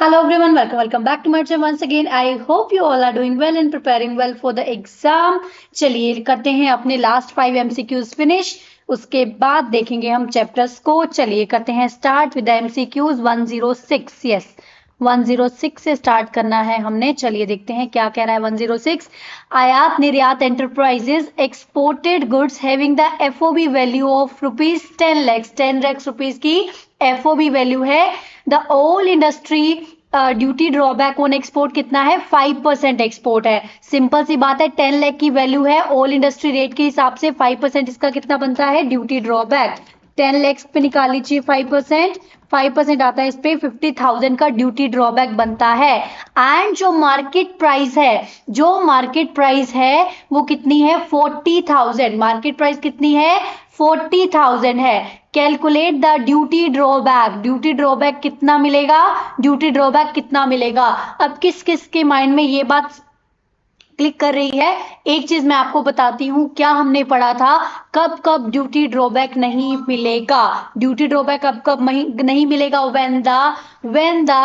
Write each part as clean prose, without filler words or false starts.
Hello everyone, welcome back to my channel once again. I hope you all are doing well and preparing well for the exam. चलिए करते हैं अपने last 5 MCQs finish, उसके बाद देखेंगे हम chapters को. चलिए करते हैं start with the MCQs 106. Yes 106 से स्टार्ट करना है हमने. चलिए देखते हैं क्या कह रहा है 106. आयात निर्यात enterprises exported goods having the FOB value of ₹10 lakhs rupees की FOB वैल्यू है. The all industry duty drawback on export कितना है? 5% एक्सपोर्ट है. सिंपल सी बात है, 10 लाख की वैल्यू है, ऑल इंडस्ट्री रेट के हिसाब से 5% इसका कितना बनता है? Duty drawback. 10 लाख पे निकाल लीजिए 5% आता है इस पे 50,000 का ड्यूटी ड्रॉबैक बनता है. एंड जो मार्केट प्राइस है वो कितनी है? 40,000. मार्केट प्राइस कितनी है? 40,000 है. कैलकुलेट द ड्यूटी ड्रॉबैक कितना मिलेगा? अब किस किस के माइंड में ये बात क्लिक कर रही है? एक चीज मैं आपको बताती हूं, क्या हमने पढ़ा था, कब ड्यूटी ड्रॉबैक नहीं मिलेगा. ड्यूटी ड्रॉबैक कब नहीं मिलेगा? When the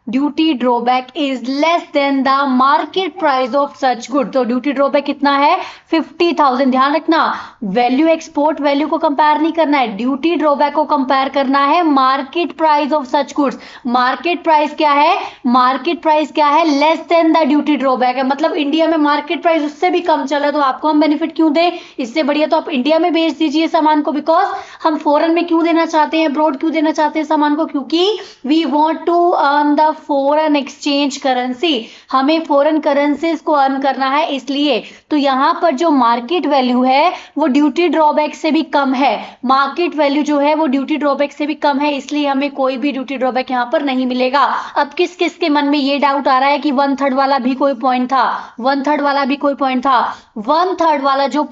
duty drawback is less than the market price of such good. तो ड्यूटी ड्रॉबैक कितना है? 50,000. ध्यान रखना, वैल्यू एक्सपोर्ट वैल्यू को कंपेयर नहीं करना है, ड्यूटी ड्रॉबैक को कंपेयर करना है market price of such goods. Market price क्या है? Less than the duty drawback है. मतलब इंडिया में मार्केट प्राइस उससे भी कम चला तो आपको हम बेनिफिट क्यों दें? इससे बढ़िया तो आप इंडिया में बेच दीजिए सामान को. बिकॉज हम फॉरेन में क्यों देना चाहते हैं, अब्रॉड क्यों देना चाहते हैं सामान को? क्योंकि we want to earn the foreign exchange currency. हमें फॉरेन करेंसीज को अर्न करना है, इसलिए. तो यहां पर जो मार्केट वैल्यू है वो ड्यूटी ड्रॉबैक से भी कम है. मार्केट वैल्यू जो है वो ड्यूटी ड्रॉबैक से भी कम है, इसलिए हमें कोई भी ड्यूटी ड्रॉबैक यहां पर नहीं मिलेगा. अब किस किस के मन में ये डाउट आ रहा है कि 1/3 वाला भी कोई पॉइंट था? 1/3 वाला जो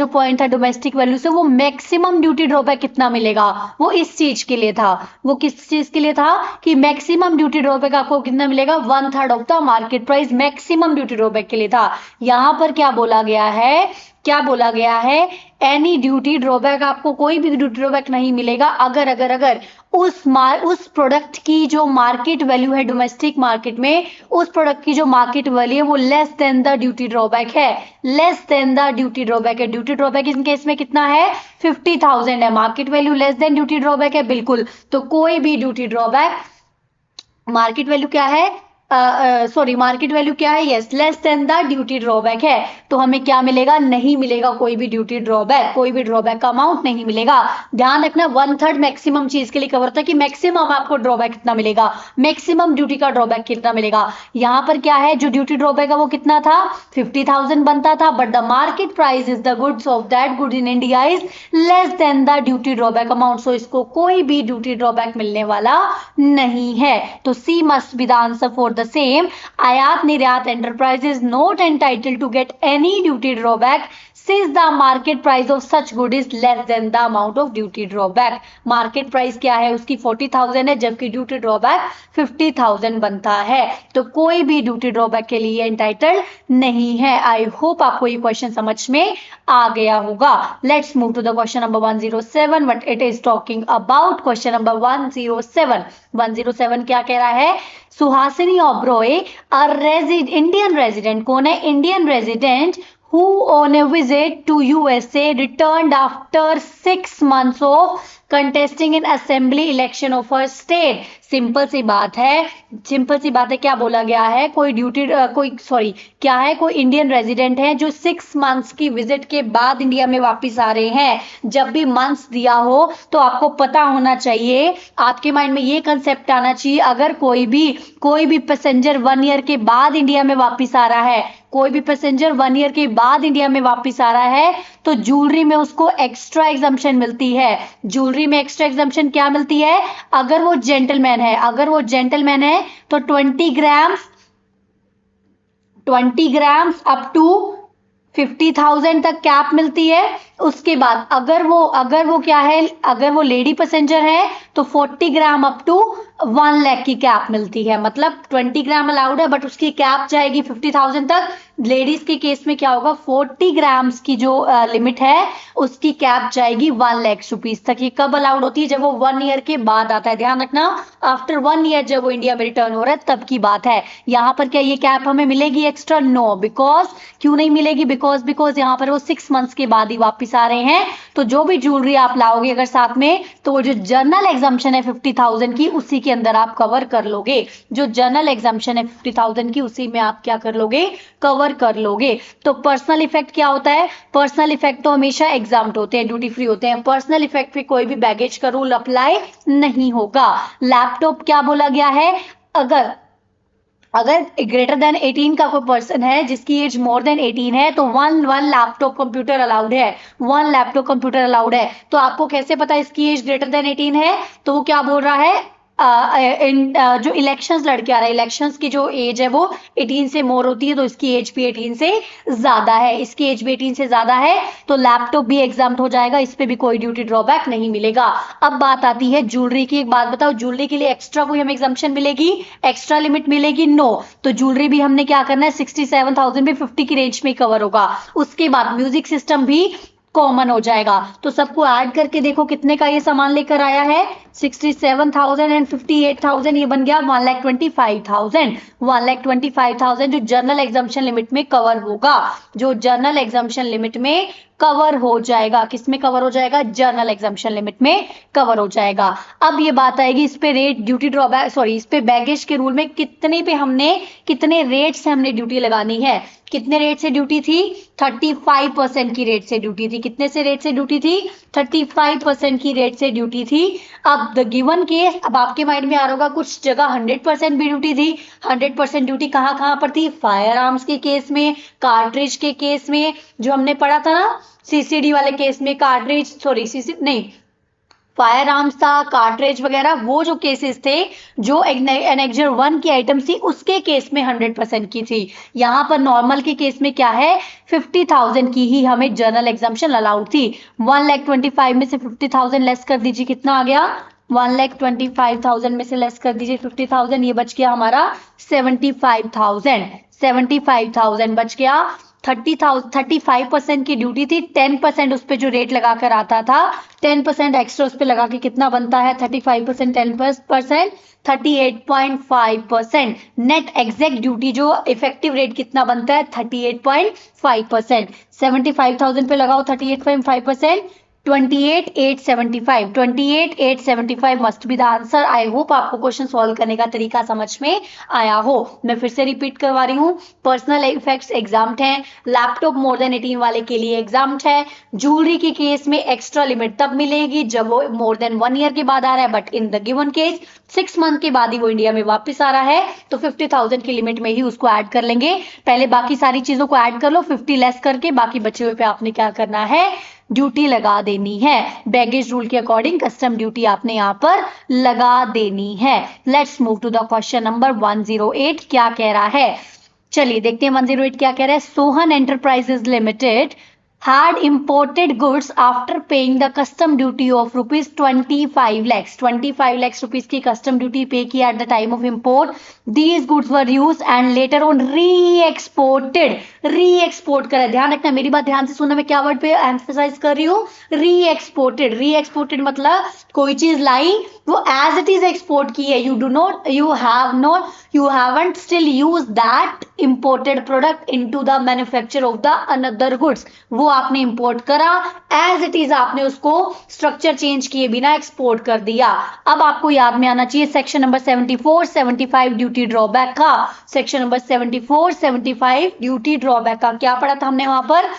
पॉइंट था डोमेस्टिक वैल्यू से, वो मैक्सिमम ड्यूटी ड्रॉबैक कितना मिलेगा? वो इस चीज के लिए था. वो किस चीज के लिए था? कि मैक्सिमम ड्यूटी ड्रॉबैक आपको कितना मिलेगा? 1/3 of the market price maximum duty drawback के लिए था. यहां पर क्या बोला गया है? एनी ड्यूटी ड्रॉबैक, आपको कोई भी ड्यूटी ड्रॉबैक नहीं मिलेगा अगर उस प्रोडक्ट की जो मार्केट वैल्यू है डोमेस्टिक मार्केट में, उस प्रोडक्ट की जो मार्केट वैल्यू है वो less than the duty drawback है. ड्यूटी ड्रॉबैक इस केस में कितना है? 50,000 है. Market value less than duty drawback है, बिल्कुल. तो कोई भी ड्यूटी ड्रॉबैक, मार्केट वैल्यू क्या है? मार्केट वैल्यू क्या है? Yes, less than the duty drawback है. तो हमें क्या मिलेगा? नहीं मिलेगा कोई भी ड्यूटी ड्रॉबैक, कोई भी ड्रॉबैक का अमाउंट नहीं मिलेगा. ध्यान रखना, 1/3 मैक्सिमम चीज के लिए कवर होता है कि मैक्सिमम आपको ड्रॉबैक कितना मिलेगा, मैक्सिमम ड्यूटी का ड्रॉबैक कितना मिलेगा. यहां पर क्या है? जो ड्यूटी ड्रॉबैक है वो कितना था? 50,000 बनता था. But the market price is the goods of that good in India is less than the duty drawback amount. So इसको कोई भी ड्यूटी ड्रॉबैक मिलने वाला नहीं है. तो C must be the answer for the same. आयात निर्यात enterprise is not entitled to get any duty drawback since the market price of such good is less than the amount of duty drawback. Market price क्या है उसकी? 40,000 है, जबकि duty drawback 50,000 बनता है. तो कोई भी ड्यूटी ड्रॉबैक के लिए एंटाइटल्ड नहीं है. आई होप आपको ये क्वेश्चन समझ में आ गया होगा. Let's move to the question number 107. What it is talking about. Question number 107 क्या कह रहा है? Suhasini Oberoi Indian resident. कौन है? Indian resident who on a visit to USA returned after 6 months of contesting in assembly election of her state. Simple सी बात है. क्या बोला गया है? कोई इंडियन रेजिडेंट है जो 6 मंथ्स की विजिट के बाद इंडिया में वापस आ रहे हैं. जब भी मंथ्स दिया हो तो आपको पता होना चाहिए, आपके माइंड में ये कंसेप्ट आना चाहिए, अगर कोई भी पैसेंजर 1 ईयर के बाद इंडिया में वापस आ रहा है, तो ज्वेलरी में उसको एक्स्ट्रा एग्जम्पशन मिलती है. ज्वेलरी में एक्स्ट्रा एग्जम्पशन क्या मिलती है? अगर वो जेंटलमैन है तो 20 ग्राम्स अप टू 50,000 तक कैप मिलती है. उसके बाद अगर वो लेडी पैसेंजर है तो 40 ग्राम अप टू 1 लाख की कैप मिलती है. मतलब 20 ग्राम अलाउड है, बट उसकी कैप जाएगी 50,000 तक, लेडीज के केस में क्या होगा, 40 ग्राम्स की जो लिमिट है उसकी कैप जाएगी 1 लाख रुपीज तक। ये कब अलाउड होती है, जब वो 1 ईयर के बाद आता है, ध्यान रखना, आफ्टर 1 ईयर जब वो इंडिया में रिटर्न हो रहा है तब की बात है। यहाँ पर क्या ये कैप हमें मिलेगी एक्स्ट्रा? नो, बिकॉज क्यों नहीं मिलेगी? बिकॉज यहाँ पर वो 6 मंथ्स के बाद ही वापिस आ रहे हैं। तो जो भी ज्वेलरी आप लाओगे अगर साथ में, तो वो जो जनरल एग्जाम्पशन है 50,000 की, उसी के अंदर आप कवर कर लोगे। जो जनरल एग्जाम्पशन है 50,000 की, उसी में आप क्या कर लोगे, कवर कर लोगे। तो पर्सनल इफेक्ट क्या होता है? पर्सनल इफेक्ट तो हमेशा एग्जाम्प्ट होते हैं, ड्यूटी फ्री होते हैं। पर्सनल इफेक्ट पे कोई भी बैगेज का रूल अप्लाई नहीं होगा। लैपटॉप क्या बोला गया है, अगर ग्रेटर देन 18 का कोई पर्सन है जिसकी एज मोर देन 18 है तो वन लैपटॉप कंप्यूटर अलाउड है, 1 लैपटॉप कंप्यूटर अलाउड है। तो आपको कैसे पता इसकी एज ग्रेटर देन 18 है? तो वो क्या बोल रहा है, जो इलेक्शंस लड़के आ रहा है, इलेक्शंस की जो एज है वो 18 से मोर होती है, तो इसकी एज भी 18 से ज्यादा है, इसकी एज भी 18 से ज्यादा है, तो लैपटॉप भी एग्जाम्प्ट हो जाएगा, इस पे भी कोई ड्यूटी ड्रॉबैक नहीं मिलेगा। अब बात आती है ज्वेलरी की। एक बात बताओ, ज्वेलरी के लिए एक्स्ट्रा कोई हमें एग्जाम्पशन मिलेगी, एक्स्ट्रा लिमिट मिलेगी? नो। तो ज्वेलरी भी हमने क्या करना है, 67,000 भी 50 की रेंज में कवर होगा। उसके बाद म्यूजिक सिस्टम भी कॉमन हो जाएगा। तो सबको ऐड करके देखो कितने का ये सामान लेकर आया है, 67,000 एंड 58,000, ये बन गया 1,25,000। 1,25,000 जो जनरल एग्जाम्पशन लिमिट में कवर होगा, जो जनरल एग्जाम्पशन लिमिट में कवर हो जाएगा। किस में कवर हो जाएगा? जनरल एग्जाम्पशन लिमिट में कवर हो जाएगा। अब ये बात आएगी इस पे रेट, ड्यूटी ड्रॉबैक, सॉरी, इस पे बैगेज के रूल में कितने पे हमने, कितने रेट से हमने ड्यूटी लगानी है। कितने रेट से ड्यूटी थी? 35% की रेट से ड्यूटी थी। कितने से रेट से ड्यूटी थी? 35% की रेट से ड्यूटी थी। अब द गिवन केस, अब आपके माइंड में आ रहा होगा कुछ जगह 100% भी ड्यूटी थी। 100% ड्यूटी कहाँ कहाँ पर थी? फायर आर्म्स के केस में, कार्ट्रिज के केस में, जो हमने पढ़ा था ना सीसीडी वाले केस में, कार्ट्रिज, सॉरी सीसी नहीं, फायर आर्म्स था, कार्ट्रिज वगैरह, वो जो केसेस थे, जो एनेक्जर 1 की आइटम थी उसके केस में 100% की थी। यहां पर नॉर्मल के केस में क्या है, 50,000 की ही हमें जनरल एग्जाम्पशन अलाउड थी। 1,25,000 में से 50,000 लेस कर दीजिए, कितना आ गया? 1,25,000 में से लेस कर दीजिए 50,000, ये बच गया हमारा 75,000। 75,000 बच गया। 35% की ड्यूटी थी, 10% उस पर जो रेट लगा कर आता था, 10% एक्स्ट्रा उस पर लगा के कितना बनता है? 35%, 10%, 38.5%। नेट एग्जैक्ट ड्यूटी जो इफेक्टिव रेट कितना बनता है? 38.5%। 75,000 पे लगाओ 38.5%, 28,875। 28,875 must be the answer. I hope आपको क्वेश्चन सॉल्व करने का तरीका समझ में आया हो। मैं फिर से रिपीट करवा रही हूँ, पर्सनल इफेक्ट्स एग्जाम्प्ट हैं, लैपटॉप मोर देन 18 वाले के लिए एग्जाम्प्ट है। ज्वेलरी के केस में एक्स्ट्रा लिमिट तब मिलेगी जब वो मोर देन 1 ईयर के बाद आ रहा है, but in the given case 6 month के बाद ही वो इंडिया में वापस आ रहा है, तो 50,000 की लिमिट में ही उसको ऐड कर लेंगे। पहले बाकी सारी चीजों को ऐड कर लो, 50 लेस करके बाकी बचे हुए पे आपने क्या करना है, ड्यूटी लगा देनी है। बैगेज रूल के अकॉर्डिंग कस्टम ड्यूटी आपने यहाँ पर लगा देनी है। Let's move to the question number 108। क्या कह रहा है, चलिए देखते हैं 108 क्या कह रहा है। Sohan enterprises limited had imported goods after paying the custom duty of rupees 25 lakhs. 25 lakhs rupees की custom duty pay की at the time of import. These goods were used and later on re-exported. Re-export करा, ध्यान रखना, मेरी बात ध्यान से सुनना, मैं क्या वर्ड पे एम्फसाइज कर रही हूँ? Re-exported. Re-exported मतलब कोई चीज लाई वो एज इट इज एक्सपोर्ट की है, you haven't still used that imported product into the manufacture of the another goods. वो आपने इंपोर्ट करा, एज इट इज आपने उसको स्ट्रक्चर चेंज किए बिना एक्सपोर्ट कर दिया। अब आपको याद में आना चाहिए सेक्शन नंबर 74, 75 ड्यूटी ड्रॉबैक का। सेक्शन नंबर 74, 75 ड्यूटी ड्रॉबैक का क्या पढ़ा था हमने वहां पर?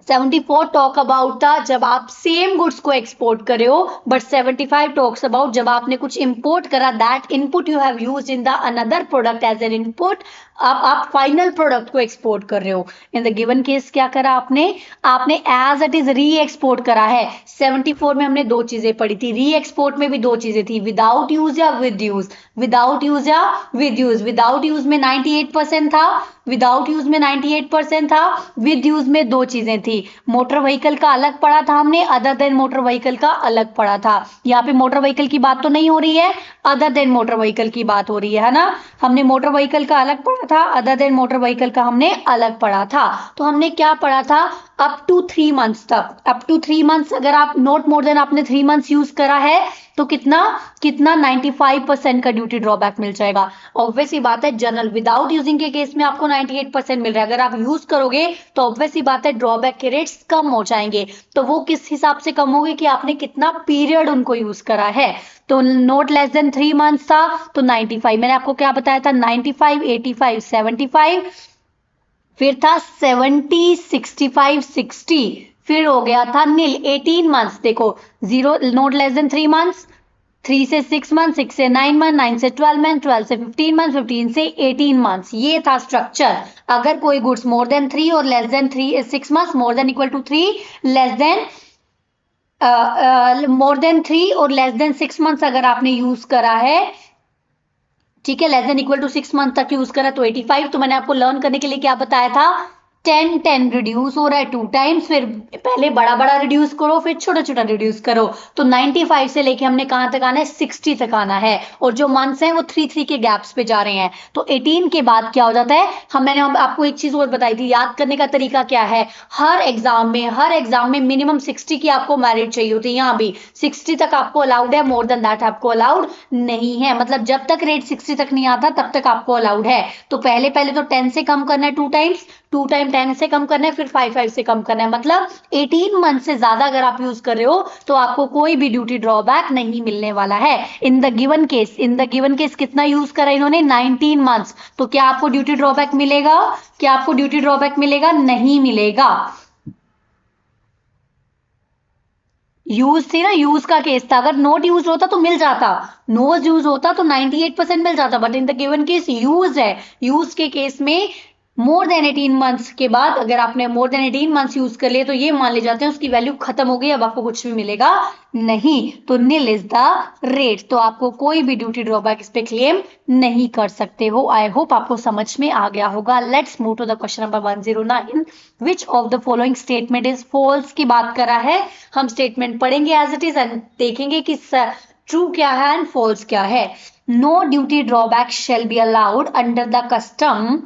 74 टॉक अबाउट था जब आप सेम गुड्स को एक्सपोर्ट कर रहे हो, बट 75 टॉक्स अबाउट जब आपने कुछ इंपोर्ट करा, that input you have used in the another product as an input, आप फाइनल प्रोडक्ट को एक्सपोर्ट कर रहे हो। इन द गिवन केस क्या करा आपने as it is re export करा है। 74 में हमने दो चीजें पढ़ी थी, री एक्सपोर्ट में भी दो चीजें थी, विदाउट यूज या विद यूज। विदाउट यूज या विद यूज। विदाउट यूज में 98% था, विदाउट यूज में 98% था, विद यूज में दो चीजें थी, मोटर व्हीकल का अलग पढ़ा था हमने, अदर देन मोटर व्हीकल का अलग पढ़ा था। यहाँ पे मोटर व्हीकल की बात तो नहीं हो रही है, अदर देन मोटर व्हीकल की बात हो रही है ना। हमने मोटर व्हीकल का अलग पढ़ा था, अदर देन मोटर व्हीकल का हमने अलग पढ़ा था। तो हमने क्या पढ़ा था, अप टू 3 मंथ्स तक, अप टू 3 मंथ्स, अगर आप नॉट मोर देन आपने 3 मंथ्स यूज करा है तो कितना कितना 95% का ड्यूटी ड्रॉबैक मिल जाएगा। ऑब्वियस ही बात है, जनरल विदाउट यूजिंग के केस में आपको 98% मिल रहा है, अगर आप यूज करोगे तो ऑब्वियस ही बात है ड्रॉबैक के रेट्स कम हो जाएंगे। तो वो किस हिसाब से कम होंगे कि आपने कितना पीरियड उनको यूज करा है। तो नोट लेस देन 3 मंथ्स था तो 95, मैंने आपको क्या बताया था, 95, 85, 75, फिर था 70, 65, 60, फिर हो गया था नील 18 मंथ्स। देखो, zero note less than 3 months, 3 से 6 मंथ, 6 से 9 मंथ, 9 से 12 मंथ, 12 से 15 मंथ, 15 से 18 मंथ्स, ये था स्ट्रक्चर। अगर कोई गुड्स मोर देन 3 और less than 6 months, more than equal to 3, less than more than 3 और लेस देन 6 मंथ्स अगर आपने यूज करा है, ठीक है, less than equal to 6 month तक यूज करा तो 85। तो मैंने आपको लर्न करने के लिए क्या बताया था, 10 10 रिड्यूस हो रहा है 2 टाइम्स, फिर पहले बड़ा बड़ा रिड्यूस करो फिर छोटा छोटा रिड्यूस करो। तो 95 से लेके हमने कहां तक आना है, 60 तक आना है, और जो मंथ्स हैं वो 3 के गैप्स पे जा रहे हैं। तो 18 के बाद क्या हो जाता है, मैंने आपको एक चीज और बताई थी, याद करने का तरीका क्या है, हर एग्जाम में मिनिमम 60 की आपको मेरिट चाहिए होती है। यहाँ भी 60 तक आपको अलाउड है, मोर देन दैट आपको अलाउड नहीं है। मतलब जब तक रेट 60 तक नहीं आता तब तक आपको अलाउड है। तो पहले तो 10 से कम करना है 2 टाइम्स, 2 टाइम 10 से कम करना है, फिर 5 से कम करना है। मतलब 18 मंथ से ज्यादा अगर आप यूज कर रहे हो तो आपको कोई भी ड्यूटी ड्रॉबैक नहीं मिलने वाला है। इन द गिवन केस कितना यूज करा इन्होंने, 19 मंथ्स। तो क्या आपको ड्यूटी ड्रॉबैक मिलेगा, क्या आपको ड्यूटी ड्रॉबैक मिलेगा, नहीं मिलेगा। यूज थी ना, यूज का केस था, अगर नोट यूज होता तो मिल जाता, नोट यूज होता तो 98% मिल जाता, but in the given case use है। यूज के केस में मोर देन 18 मंथ्स के बाद अगर आपने मोर देन 18 मंथ्स यूज कर लिए तो ये मान ले जाते हैं उसकी वैल्यू खत्म हो गई, अब आपको कुछ भी मिलेगा नहीं। तो नील इज द रेट, तो आपको कोई भी ड्यूटी ड्रॉबैक इस पे क्लेम नहीं कर सकते हो। आई होप आपको समझ में आ गया होगा। Let's move to the question number 109, which of the following statement is false की बात करा है। हम स्टेटमेंट पढ़ेंगे एज इट इज एंड देखेंगे कि ट्रू क्या है एंड फॉल्स क्या है। No duty drawback shall be allowed under the custom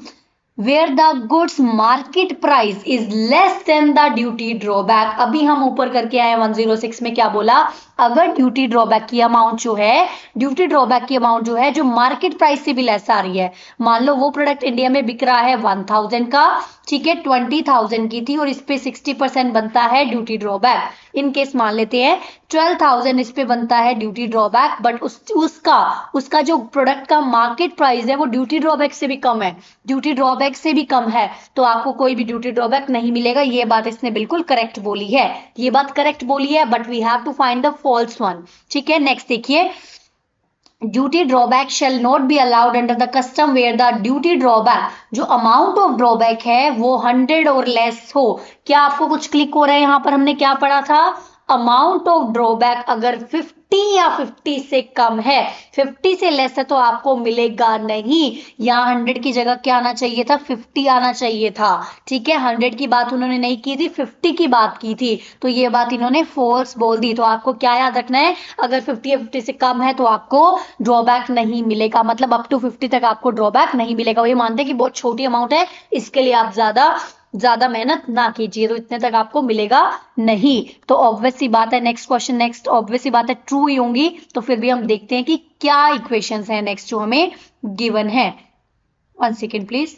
where the goods market price is less than the duty drawback। अभी हम ऊपर करके आए 106 में क्या बोला, अगर ड्यूटी ड्रॉबैक की अमाउंट जो है, ड्यूटी ड्रॉबैक की अमाउंट जो है जो मार्केट प्राइस से भी लेस आ रही है, मान लो वो प्रोडक्ट इंडिया में बिक रहा है 1000 का, ठीक है, 20,000 की थी और इस पे 60% बनता है ड्यूटी ड्रॉबैक। इन केस मान लेते हैं 12,000 इस पे बनता है ड्यूटी ड्रॉबैक, बट उसका जो प्रोडक्ट का मार्केट प्राइस है वो ड्यूटी ड्रॉबैक से भी कम है, ड्यूटी ड्रॉबैक से भी कम है, तो आपको कोई भी ड्यूटी ड्रॉबैक नहीं मिलेगा। ये बात इसने बिल्कुल करेक्ट बोली है, ये बात करेक्ट बोली है, but we have to find the false one. ठीक है, नेक्स्ट देखिए, duty drawback shall not be allowed under the custom where the duty drawback, जो अमाउंट ऑफ ड्रॉबैक है वो 100 और लेस हो। क्या आपको कुछ क्लिक हो रहा है, यहां पर हमने क्या पढ़ा था, अमाउंट ऑफ ड्रॉबैक अगर 50 या 50 से कम है, 50 से लेस है तो आपको मिलेगा नहीं। यहाँ 100 की जगह क्या आना चाहिए था, 50 आना चाहिए था। ठीक है, 100 की बात उन्होंने नहीं की थी, 50 की बात की थी, तो ये बात इन्होंने फॉल्स बोल दी। तो आपको क्या याद रखना है, अगर 50 या 50 से कम है तो आपको ड्रॉबैक नहीं मिलेगा, मतलब अप टू 50 तक आपको ड्रॉबैक नहीं मिलेगा। ये मानते हैं कि बहुत छोटी अमाउंट है, इसके लिए आप ज्यादा मेहनत ना कीजिए, तो इतने तक आपको मिलेगा नहीं। तो ऑब्वियस सी बात है, नेक्स्ट क्वेश्चन, नेक्स्ट ऑब्वियस सी बात है ट्रू ही होंगी। तो फिर भी हम देखते हैं कि क्या इक्वेशंस हैं नेक्स्ट जो हमें गिवन है। 1 second please.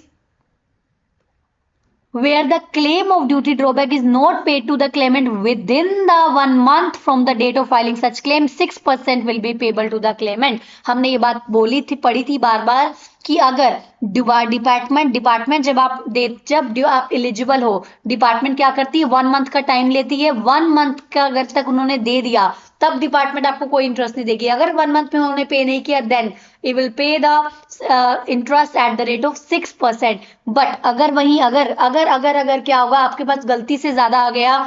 Where the claim of duty drawback is not paid to the claimant within the 1 month from the date of filing such claim, 6% will be payable to the claimant। हमने ये बात बोली थी, पढ़ी थी बार बार कि अगर डिपार्टमेंट जब आप एलिजिबल हो, डिपार्टमेंट क्या करती है, 1 मंथ का टाइम लेती है। 1 मंथ का अगर तक उन्होंने दे दिया तब डिपार्टमेंट आपको कोई इंटरेस्ट नहीं देगी। अगर 1 मंथ में उन्होंने पे नहीं किया then it will pay the interest at the rate of 6%। But अगर वहीं अगर क्या होगा, आपके पास गलती से ज्यादा आ गया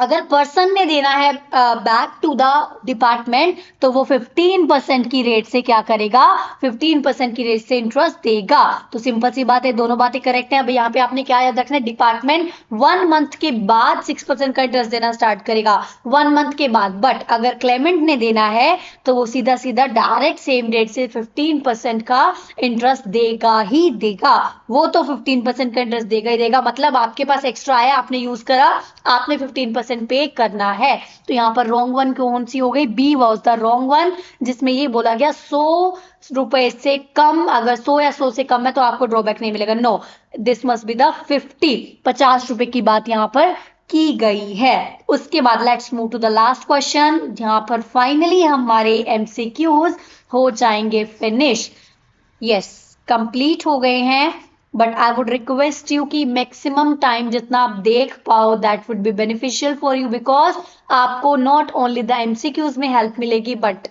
अगर पर्सन ने देना है बैक टू द डिपार्टमेंट तो वो 15% की रेट से क्या करेगा, 15% की रेट से इंटरेस्ट देगा। तो सिंपल सी बात है, दोनों बातें करेक्ट है। अब यहाँ पे आपने क्या याद रखना है, डिपार्टमेंट 1 मंथ के बाद 6% का इंटरेस्ट देना स्टार्ट करेगा, 1 मंथ के बाद। बट अगर क्लेमेंट ने देना है तो वो सीधा सीधा डायरेक्ट सेम डेट से 15% का इंटरेस्ट देगा ही देगा। वो तो 15% का इंटरेस्ट देगा ही देगा, मतलब आपके पास एक्स्ट्रा आया, आपने यूज करा, आपने 15% पे करना है। तो यहाँ पर रॉन्ग वन कौन सी हो गई, B was the wrong one, जिसमें ये बोला गया 100 रुपए से कम, अगर 100 या 100 से कम है तो आपको ड्रॉबैक नहीं मिलेगा। No, this must be the 50 रुपए की बात यहाँ पर की गई है। उसके बाद let's move to the last question, जहां पर फाइनली हमारे एमसीक्यूज हो जाएंगे फिनिश। यस, कंप्लीट हो गए हैं, but I would request you कि मैक्सिमम टाइम जितना आप देख पाओ that would be beneficial for you, because आपको नॉट ओनली द एमसीक्यूज में हेल्प मिलेगी but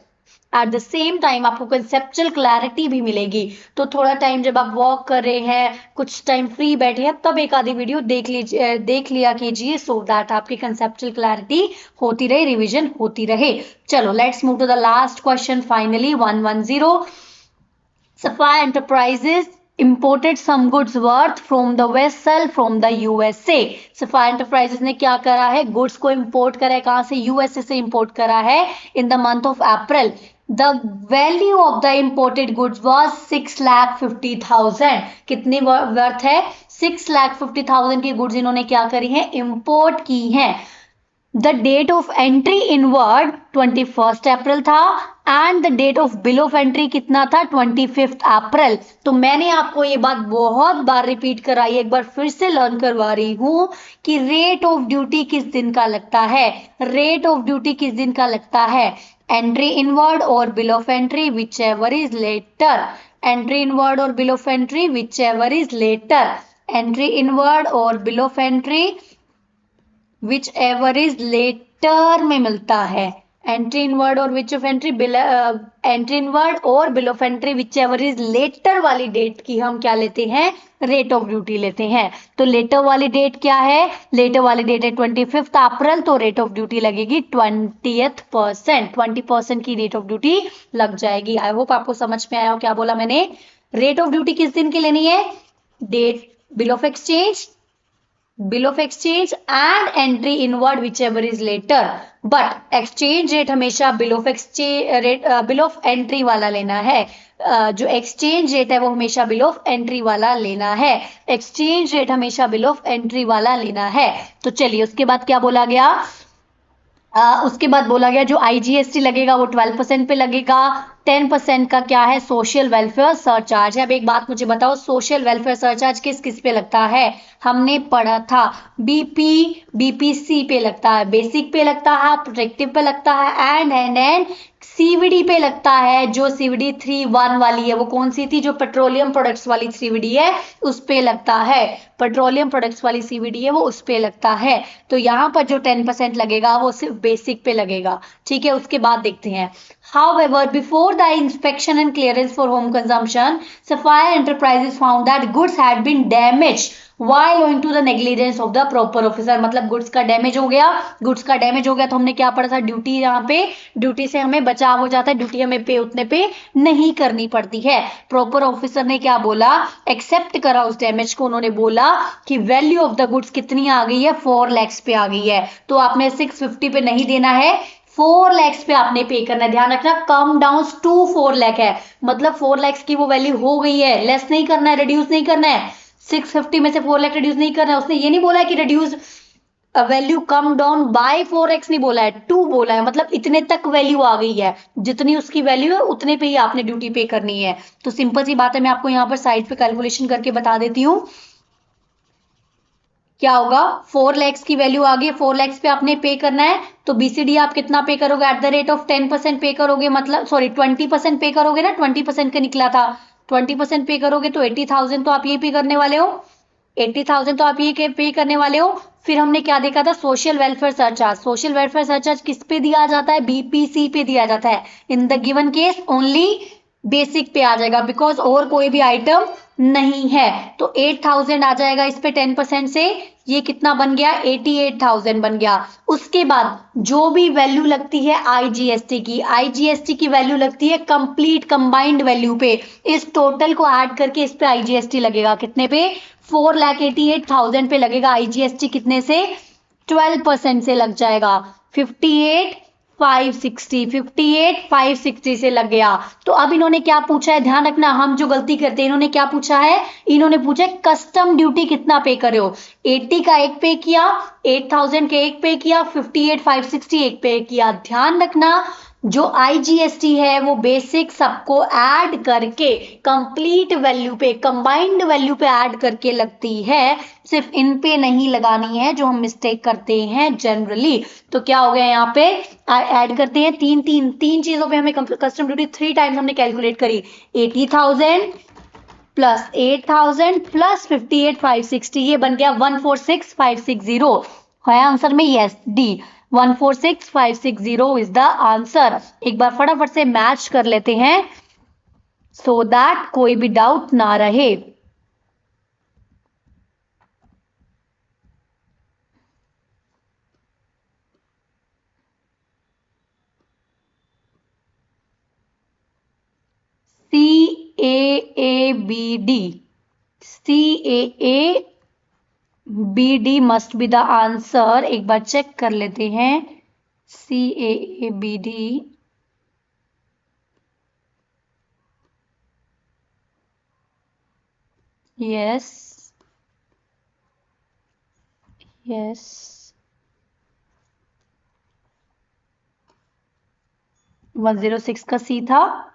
at the same time आपको कंसेप्चुअल क्लैरिटी भी मिलेगी। तो थोड़ा टाइम जब आप वॉक कर रहे हैं, कुछ टाइम फ्री बैठे हैं, तब एक आधी वीडियो देख लिया कीजिए, सो दैट आपकी कंसेप्चुअल क्लैरिटी होती रहे, रिविजन होती रहे। चलो let's move to the last question finally 110। Sapphire Enterprises imported some goods worth from the vessel from the USA. Sapphire Enterprises ने क्या करा है, गुड्स को इंपोर्ट करा है, कहां से, यूएसए से इंपोर्ट करा है in the month of April. The value of the imported goods was 6,50,000। कितनी वर्थ है, 6,50,000 की गुड्स इन्होंने क्या करी है, इंपोर्ट की है। The date of entry inward 21 April था and the date of bill of entry कितना था, 25 अप्रैल। तो मैंने आपको ये बात बहुत बार रिपीट कराई, एक बार फिर से लर्न करवा रही हूं कि रेट ऑफ ड्यूटी किस दिन का लगता है, रेट ऑफ ड्यूटी किस दिन का लगता है, एंट्री इनवर्ड और bill of entry whichever is later, entry inward और bill of entry whichever is later, entry inward और bill of entry whichever is later में मिलता है। एंट्री इनवर्ड और which of entry, entry inward और bill of entry whichever is later वाली date की हम क्या लेते हैं, रेट ऑफ ड्यूटी लेते हैं। तो लेटर वाली डेट क्या है, लेटर वाली डेट है 25 अप्रैल, तो रेट ऑफ ड्यूटी लगेगी 20%, 20% की रेट ऑफ ड्यूटी लग जाएगी। आई होप आपको समझ में आया हो क्या बोला मैंने। रेट ऑफ ड्यूटी किस दिन की लेनी है, date, bill of exchange, bill of exchange and entry inward whichever is later, but exchange rate हमेशा bill of exchange rate, bill of entry वाला लेना है। जो एक्सचेंज रेट है वो हमेशा बिल ऑफ एंट्री वाला लेना है, एक्सचेंज रेट हमेशा बिल ऑफ एंट्री वाला लेना है। तो चलिए उसके बाद क्या बोला गया, उसके बाद बोला गया जो आईजीएसटी लगेगा वो 12% पे लगेगा, 10% का क्या है, सोशल वेलफेयर सरचार्ज है। अब एक बात मुझे बताओ, सोशल वेलफेयर सरचार्ज किस किस पे लगता है, हमने पढ़ा था बीपीसी पे लगता है, बेसिक पे लगता है, प्रोटेक्टिव पे लगता है एंड सीवीडी पे लगता है। जो सीवीडी 3(1) वाली है वो कौन सी थी, जो पेट्रोलियम प्रोडक्ट्स वाली सीवीडी है उस पे लगता है, पेट्रोलियम प्रोडक्ट्स वाली सीवीडी है वो उस पे लगता है। तो यहाँ पर जो 10% लगेगा वो सिर्फ बेसिक पे लगेगा, ठीक है। उसके बाद देखते हैं, however before the inspection and clearance for home consumption, Sapphire Enterprises found that goods had been damaged while owing to the negligence of the proper officer। मतलब गुड्स का डैमेज हो गया, गुड्स का डैमेज हो गया तो हमने क्या पढ़ा था, ड्यूटी, यहाँ पे ड्यूटी से हमें बचाव हो जाता है, ड्यूटी हमें पे उतने पे नहीं करनी पड़ती है। प्रॉपर ऑफिसर ने क्या बोला, एक्सेप्ट करा उस डैमेज को, उन्होंने बोला कि वैल्यू ऑफ द गुड्स कितनी आ गई है, 4 lakhs पे आ गई है। तो आपने 650 पे नहीं देना है, 4 lakhs पे आपने पे करना है। ध्यान रखना, कम डाउन टू 4 lakh है, मतलब 4 lakhs की वो वैल्यू हो गई है, लेस नहीं करना है, रिड्यूस नहीं करना है। 650 में से 4 लाख रिड्यूस नहीं करना है। उसने ये नहीं बोला है कि reduce value come down by 4x, नहीं बोला है, 2 बोला है, मतलब इतने तक वैल्यू आ गई है, जितनी उसकी वैल्यू है उतने पे ही आपने ड्यूटी पे करनी है। तो सिंपल सी बात है, मैं आपको यहाँ पर साइड पे कैलकुलेशन करके बता देती हूँ क्या होगा। 4 lakhs की वैल्यू आ गई, 4 lakhs पे आपने पे करना है, तो बीसीडी आप कितना पे करोगे, एट द रेट ऑफ 10% पे करोगे, मतलब सॉरी 20% पे करोगे ना, 20% का निकला था, 20% पे करोगे तो 80,000 तो आप ये पे करने वाले हो, 80,000 तो आप ये पे करने वाले हो। फिर हमने क्या देखा था, social welfare surcharge, social welfare surcharge किस पे दिया जाता है, बीपीसी पे दिया जाता है। In the given case only basic पे आ जाएगा बिकॉज और कोई भी आइटम नहीं है। तो 8000 आ जाएगा इस पे 10% से, ये कितना बन गया 88,000 बन गया। उसके बाद जो भी वैल्यू लगती है आईजीएसटी की, आईजीएसटी की वैल्यू लगती है कंप्लीट कंबाइंड वैल्यू पे। इस टोटल को ऐड करके इस पे आईजीएसटी लगेगा कितने पे 4,88,000 पे लगेगा आईजीएसटी कितने से 12% से लग जाएगा 58,560 से लग गया। तो अब इन्होंने क्या पूछा है ध्यान रखना, हम जो गलती करते हैं इन्होंने क्या पूछा है, इन्होंने पूछा है कस्टम ड्यूटी कितना पे करे हो। 80 का एक पे किया, 8000 के एक पे किया, 58,560 एक पे किया। ध्यान रखना जो आईजीएसटी है वो बेसिक सबको ऐड करके कंप्लीट वैल्यू पे कंबाइंड वैल्यू पे ऐड करके लगती है, सिर्फ इन पे नहीं लगानी है जो हम मिस्टेक करते हैं जनरली। तो क्या हो गया यहाँ पे ऐड करते हैं तीन चीजों पे हमें कस्टम ड्यूटी 3 टाइम्स हमने कैलकुलेट करी, 80,000 प्लस 8,000 प्लस 58,560, ये बन गया 146,560 है आंसर में। Yes D 146,560 is the answer. एक बार फटाफट से मैच कर लेते हैं सो दैट कोई भी डाउट ना रहे। CAABD, CAABD must be the answer। एक बार चेक कर लेते हैं CAABD। यस यस 106 का सी था।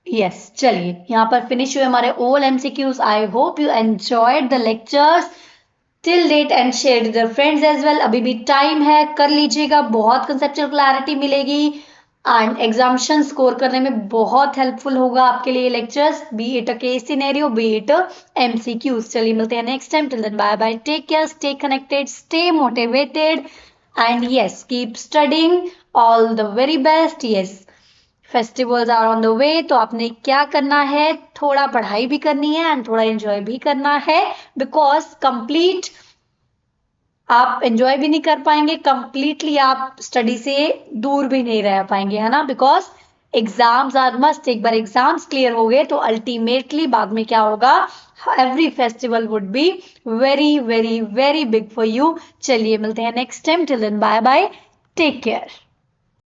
यस चलिए यहाँ पर फिनिश हुए हमारे all MCQs. I hope you enjoyed the lectures till date and share with your friends as well. अभी भी टाइम है, कर लीजिएगा, बहुत कंसेप्चुअल क्लैरिटी मिलेगी एंड एग्जामिनेशन स्कोर करने में बहुत हेल्पफुल होगा आपके लिए lectures, be it a case scenario be it MCQs. चलिए मिलते हैं next time, till then bye bye, take care, stay connected, stay motivated and yes keep studying, all the very best. Yes festivals are on the way, तो आपने क्या करना है, थोड़ा पढ़ाई भी करनी है एंड थोड़ा एंजॉय भी करना है, बिकॉज कंप्लीट आप एंजॉय भी नहीं कर पाएंगे, कंप्लीटली आप स्टडी से दूर भी नहीं रह पाएंगे, है ना, बिकॉज एग्जाम्स आर मस्ट। एक बार एग्जाम्स क्लियर हो गए तो अल्टीमेटली बाद में क्या होगा, every festival would be very very very big for you. चलिए मिलते हैं next time, till then bye bye, take care.